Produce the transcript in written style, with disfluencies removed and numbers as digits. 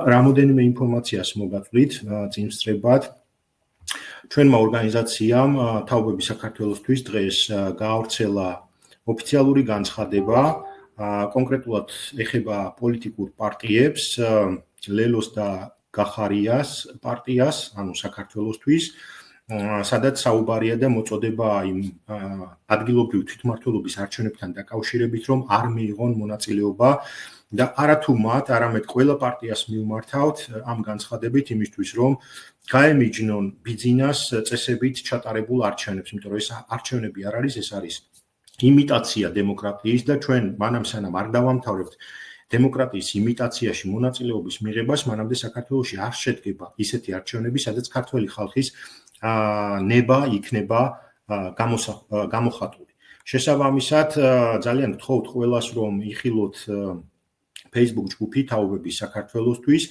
რამოდენიმე ინფორმაციას მოგაწვით წინსწრებად. ჩვენმა ორგანიზაციამ თაობები საქართველოსთვის დღეს გაავრცელა ოფიციალური განცხადება, კონკრეტულად ეხება პოლიტიკურ პარტიებს, ლელოს და გახარიას პარტიას, ანუ საქართველოსთვის, სადაც საუბარია და მოწოდება იმ ადგილობრივ თვითმმართველობის არჩევნებთან დაკავშირებით, რომ არ მიიღონ მონაწილეობა და არათუ მათ, არამედ ყველა პარტიას მივმართავთ ამ განცხადებით იმისთვის, რომ გაემიჯნონ ბიძინას წესებით ჩატარებულ არჩევნებს, იმიტომ რომ ეს არჩევნები არ არის, ეს არის იმიტაცია დემოკრატიის და ჩვენ მანამ სანამ არ დავამთავრებთ დემოკრატიის იმიტაციაში მონაწილეობის მიღებას, მანამდე საქართველოში არ შედგება ისეთი არჩევნები, სადაც ქართველი ხალხის ნება იქნება გამოხატული. შესაბამისად, ძალიან გთხოვთ ყველას, რომ იხილოთ Facebook ჯგუფი თაობები საქართველოსთვის